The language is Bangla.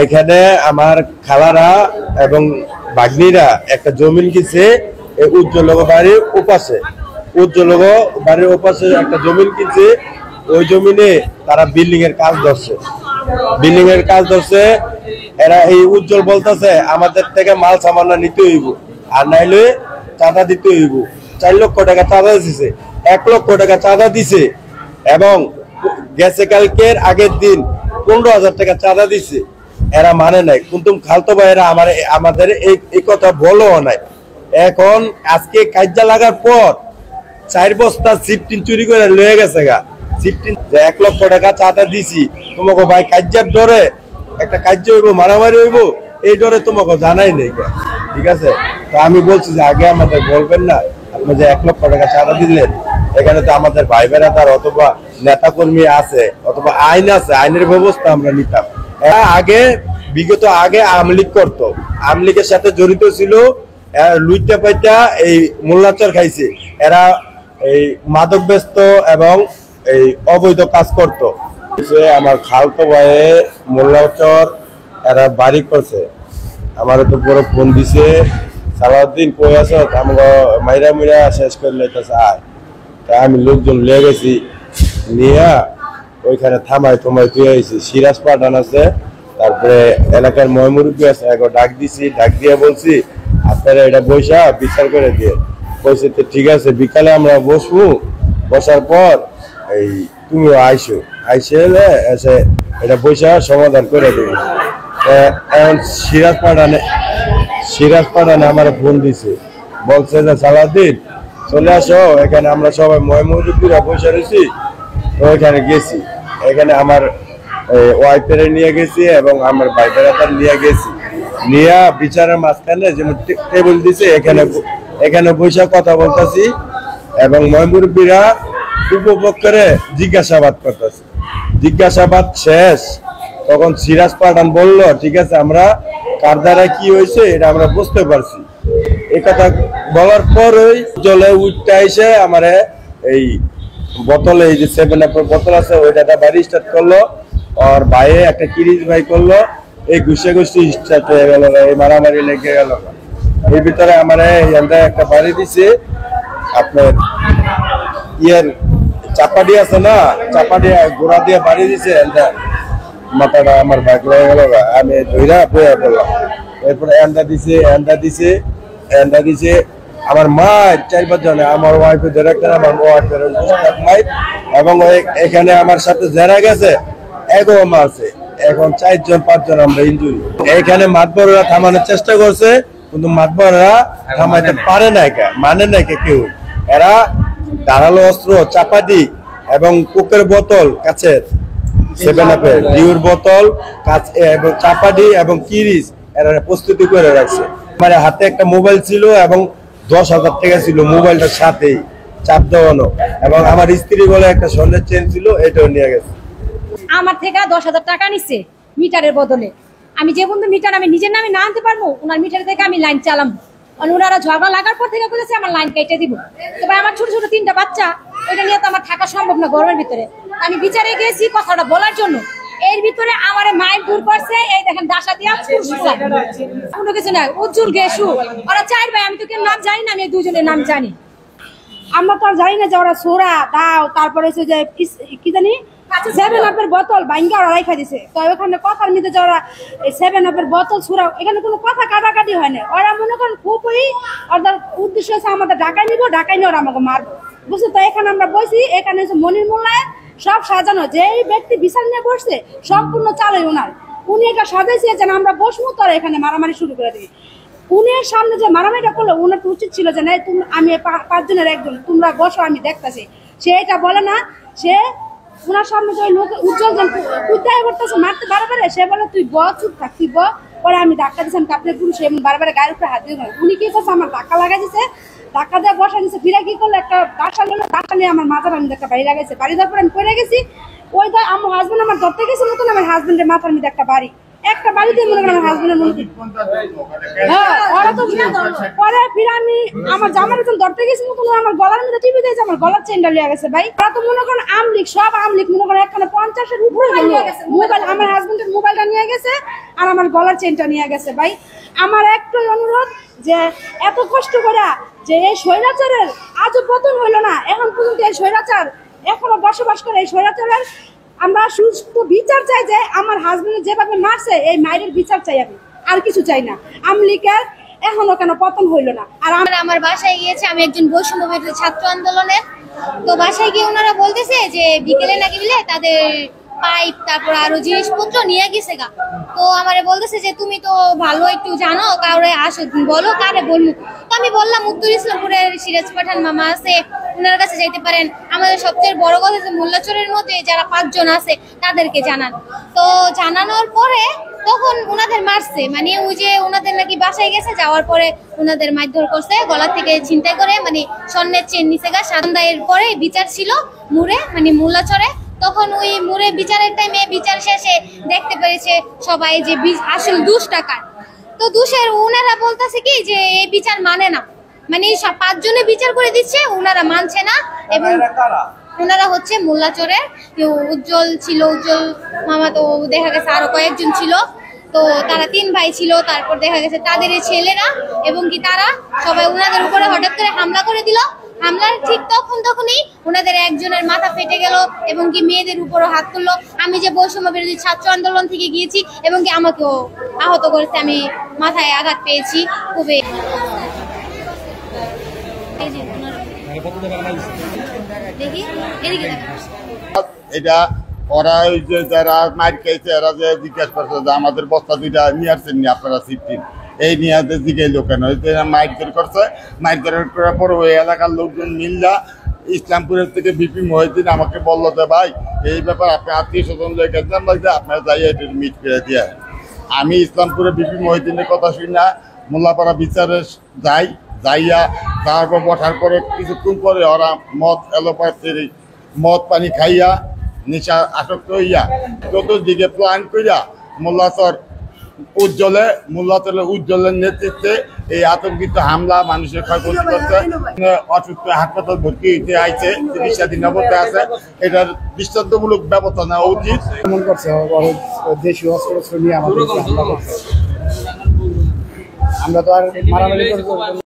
এখানে আমার খালারা এবং ভাগ্নিরা একটা জমিন কিনছে উজ্জ্বল বাড়ির ওপাশে। উজ্জ্বল বাড়ির ওপাশে একটা জমিন কিনছে। ওই জমিনে তারা বিল্ডিং এর কাজ ধরছে। বিল্ডিং এর কাজ ধরছে। এরা এই উজ্জ্বল বলতেছে আমাদের থেকে মাল সামান্য নিতে হইব, আর নাইলে চাঁদা দিতে হইব। 4 লক্ষ টাকা চাঁদা দিছে, 1 লক্ষ টাকা চাঁদা দিছে, এবং গেছে কালকের আগের দিন 15,000 টাকা চাঁদা দিছে। এরা মানে নাই, কিন্তু খালতো ভাইয়েরা আমাদের এই কথা বলো নাই। এখন আজকে কাজা লাগার পর 4 বস্তা সিফটিন চুরি করে লয়ে গেছে গা। সিফটিন 1 লক্ষ টাকা চাঁদা দিছি, তোমাকে ভাই কাজার ডরে একটা কার্য হইব, মারামারি হইব, এই ডরে তোমাকে জানাই নেই। ঠিক আছে, তো আমি বলছি যে আগে আমাদের বলবেন না, আপনি যে 1 লক্ষ টাকা চাঁদা দিলেন, এখানে তো আমাদের ভাই বেড়াদার অথবা নেতা কর্মী আছে, অথবা আইন আছে, আইনের ব্যবস্থা আমরা নিতাম। এরা আগে বিগত আগে আওয়ামী লীগ করতো, আওয়ামী লীগের সাথে জড়িত ছিল, লুইটা পাইটা এই মোল্লাচর খাইছে। এরা এই মাদক ব্যস্ত এবং এই অবৈধ কাজ করতো। আমার খালতো ভাইয়ে মোল্লাচর এরা বাড়ি করছে। আমার তো পুরো ফোন দিছে, সালাউদ্দিন কই আছো, আমাকে মাইরা মিরা শেষ করে লইতেছে আয়। তা আমি লোকজন লিয়ে গেছি, নিয়ে ওইখানে থামাই তুই আইছি। সিরাজ পাঠান আছে, তারপরে এলাকার ময়মুরব্বী আছে, একবার ডাক দিছি। ডাক দিয়ে বলছি আপনারা এটা বৈশা বিচার করে দিয়ে বলছে তো ঠিক আছে, বিকালে আমরা বসবো, বসার পর এই তুমিও আইসো, এসে এটা বৈশা সমাধান করে দেবে। এখন সিরাজ পাঠানে আমার ফোন দিছে, বলছে যে সালাউদ্দিন চলে আসো, এখানে আমরা সবাই ময়মুরব্বীরা বসে রয়েছি। তো ওইখানে গেছি, এখানে আমার ওয়াইফের নিয়ে গেছি এবং আমার ভাই বেড়াদার নিয়ে গেছি। নিয়ে বিচারের মাঝখানে যেমন টেবিল দিছে, এখানে বসে কথা বলতেছি এবং ময়মুরব্বীরা উপভোগ করে জিজ্ঞাসাবাদ করতেছে। জিজ্ঞাসাবাদ শেষ, তখন সিরাজ পাঠান বললো ঠিক আছে, আমরা কার দ্বারা কি হয়েছে এটা আমরা বুঝতে পারছি। এই কথা বলার পরই জলে উঠতে এসে আমার এই বোতলে, এই যে 7 আপের বোতল আছে, ওইটা বাড়ি স্টার্ট করলো। আর ভাইয়ে একটা কিরিজ ভাই করলো, এই ঘুষে স্টার্ট হয়ে গেল, এই মারামারি লেগে গেল। এর ভিতরে আমার একটা বাড়ি দিছে, আপনার ইয়ের চাপাটি আছে না, চাপাটি গোড়া দিয়ে বাড়ি দিছে, মাথাটা আমার ভাগ লেগে গেল। আমি ধৈরা বইয়া পড়লাম। এরপরে এন্ডা দিছে আমার মা 4-5 জনে, আমার ওয়াইফের ডিরেক্টর, আমার ওয়াইফের মাই, এবং এখানে আমার সাথে যারা গেছে এগো মারছে। এখন 4-5 জন আমরা ইনজুরি। এখানে মাতবররা থামানোর চেষ্টা করছে, কিন্তু মাতবররা থামাইতে পারে না, মানে না কেউ। এরা ধারালো অস্ত্র, চাপাটি এবং কোকের বোতল, কাছের 7 আপের ডিউর বোতল, এবং চাপাটি এবং কিরিজ এরা প্রস্তুতি করে রাখছে। আমার হাতে একটা মোবাইল ছিল এবং 10,000 টাকা ছিল মোবাইলটার সাথেই চাপ দেওয়ানো, এবং আমার স্ত্রী বলে একটা স্বর্ণের চেন ছিল, এটাও নিয়ে গেছে। আমার থেকে 10,000 টাকা নিচ্ছে মিটারের বদলে। আমি যে বন্ধু মিটার আমি নিজের নামে না আনতে পারবো, ওনার মিটার থেকে আমি লাইন চালাম। ওনারা ঝগড়া লাগার পর থেকে বলেছে আমার লাইন কেটে দিব। তবে আমার ছোট ছোট 3টা বাচ্চা, ওইটা নিয়ে তো আমার থাকা সম্ভব না গরমের ভিতরে। আমি বিচারে গেছি কথাটা বলার জন্য, এর ভিতরে আমার মাইল দূর করছে। এই দেখেন ডাসা দিয়া কোনো কিছু নাই, উজ্জ্বল গেসু, ওরা 4 ভাই। আমি তো কেউ নাম জানি না, আমি 2 জনের নাম জানি। আমরা তো আর জানি না যে ওরা সোরা দাও, তারপরে হচ্ছে যে কি জানি 7 আপের বোতল ভাঙ্গা ওরা রাইখা দিছে। তো ওখানে কথার মধ্যে যে ওরা 7 আপের বোতল ছুড়া, এখানে কোনো কথা কাটাকাটি হয় না। ওরা মনে করেন খুবই ওদের উদ্দেশ্য হচ্ছে আমাদের ঢাকায় নিবো, ঢাকায় নিয়ে ওরা আমাকে মারবো, বুঝছো? তো এখানে আমরা বসি, এখানে হচ্ছে মনির মোল্লায় সব সাজানো, যে এই ব্যক্তি বিচার নিয়ে বসছে সম্পূর্ণ চালে ওনার। উনি এটা সাজাইছে যেন আমরা বসবো, তো এখানে মারামারি শুরু করে দিই। উনির সামনে যে মারামারিটা করলো, ওনার তো উচিত ছিল যে না, তুমি আমি 5 জনের একজন, তোমরা বসো, আমি দেখতেছি। সে এটা বলে না, সে ওনার সামনে যে লোক উজ্জ্বল কুইতায় করতেছে মারতে বারবার, সে বলে তুই চুপ থাক, তুই পরে আমি ধাক্কা দিচ্ছি, আমি কাপড়ে পুরুষ, এমন বারবার গায়ের উপরে হাত দিয়ে। উনি কি করছে, আমার ধাক্কা লাগাই দিচ্ছে, ধাক্কা দিয়ে বসা দিচ্ছে। ফিরে কি করলো, একটা ডাসা নিল, ডাসা নিয়ে আমার মাথার আমি একটা বাড়ি লাগাইছে। বাড়ি দেওয়ার পরে আমি পড়ে গেছি। ওইটা আমার হাজবেন্ড আমার ধরতে গেছে মতন, আমার হাজবেন্ডের মাথার মধ্যে একটা বাড়িতে মনে করেন আমার হাজবেন্ডের মনে ওরা তো পরে ফিরে আমি আমার জামার যখন ধরতে গেছি মতন, আমার গলার মধ্যে টিপে দিয়েছে, আমার গলার চেনটা লিয়ে গেছে। ভাই ওরা তো মনে করেন আমলিক, সব আমলিক মনে করেন একখানে 50-এর উপরে মোবাইল, আমার হাজবেন্ডের মোবাইলটা নিয়ে গেছে। আর আমার গলার চেনটা নিয়ে গেছে। ভাই আমার একটাই অনুরোধ যে এত কষ্ট করে যে এই স্বৈরাচারের আজও পতন হইলো না, এখন পর্যন্ত এই স্বৈরাচার এখনো বসবাস করে, এই স্বৈরাচারের আমরা সুস্থ বিচার চাই, যে আমার হাজবেন্ড যেভাবে মারছে এই মায়ের বিচার চাই, আমি আর কিছু চাই না। আমলিকের এখনো কেন পতন হইলো না। আর আমার বাসায় গিয়েছে, আমি একজন বৈষম্য বিরোধী ছাত্র আন্দোলনের, তো বাসায় গিয়ে ওনারা বলতেছে যে বিকেলে নাকি বলে তাদের পাইপ তারপর আরো জিনিসপত্র নিয়ে গেছে গা। তো আমারে বলতেছে যে তুমি তো ভালো একটু জানো, কাউরে আসো বলো, কারে বলবো। তো আমি বললাম উত্তর ইসলামপুরের সিরাজ পাঠান মামা আছে, ওনার কাছে যাইতে পারেন। আমাদের সবচেয়ে বড় কথা যে মোল্লাচরের মধ্যে যারা 5 জন আছে তাদেরকে জানান। তো জানানোর পরে তখন ওনাদের মারছে, মানে ওই যে ওনাদের নাকি বাসায় গেছে, যাওয়ার পরে ওনাদের মারধর করছে, গলা থেকে ছিনতাই করে, মানে স্বর্ণের চেন নিচে গা। সন্ধ্যার পরে বিচার ছিল মুরে, মানে মোল্লাচরে। তখন ওই মুরে বিচারের টাইমে বিচার শেষে দেখতে পেরেছে সবাই যে আসল 2 টাকার। তো দুশের ওনারা বলতেছে কি যে এই বিচার মানে না, মানে 5 জনে বিচার করে দিচ্ছে, ওনারা মানছে না। এবং ওনারা হচ্ছে মোল্লাচরের, উজ্জ্বল ছিল, উজ্জ্বল মামা, তো দেখা গেছে আরো কয়েকজন ছিল। তো তারা 3 ভাই ছিল। তারপর দেখা গেছে তাদের ছেলেরা এবং কি তারা সবাই ওনাদের উপরে হঠাৎ করে হামলা করে দিল। হামলার ঠিক তখনই ওনাদের একজনের মাথা ফেটে গেল এবং কি মেয়েদের উপরও হাত তুললো। আমি যে বৈষম্য বিরোধী ছাত্র আন্দোলন থেকে গিয়েছি এবং কি আমাকেও আহত করেছে, আমি মাথায় আঘাত পেয়েছি খুবই। দেখি এদিকে এটা ওরা ওই যে যারা মার খেয়েছে এরা যে জিজ্ঞাসা করছে যে আমাদের বস্তা 2টা নিয়ে আসছেন নি আপনারা 16, এই নিয়ে জিজ্ঞেস লোকেন মাইর করছে। মাইর করার পর ওই এলাকার লোকজন মিল্লা ইসলামপুরের থেকে বিপি মহিউদ্দিন আমাকে বললো যে ভাই এই ব্যাপার আপনি আত্মীয় স্বজন গেছিলাম লাগছে, আপনারা যাই এটা মিট করে দিয়ে। আমি ইসলামপুরে বিপি মহিউদ্দিনের কথা শুনি না মোল্লাপাড়া বিচারে যাইয়া তারপর বসার পরে কিছুক্ষণ পরে ওরা মদ পানি খাইয়া নেশা আসক্ত হইয়া চতুর্দিকে প্ল্যান করিয়া উজ্জ্বলের নেতৃত্বে এই আতঙ্কিত হামলা মানুষের ক্ষয়ক্ষতি করছে। অসুস্থ হাসপাতাল ভর্তি হইতে আইছে, চিকিৎসাধীন অবস্থায় আছে। এটার দৃষ্টান্তমূলক ব্যবস্থা নেওয়া উচিত। এমন করছে দেশীয় অস্ত্র নিয়ে আমাদের আমরা তো আর মারামারি করতে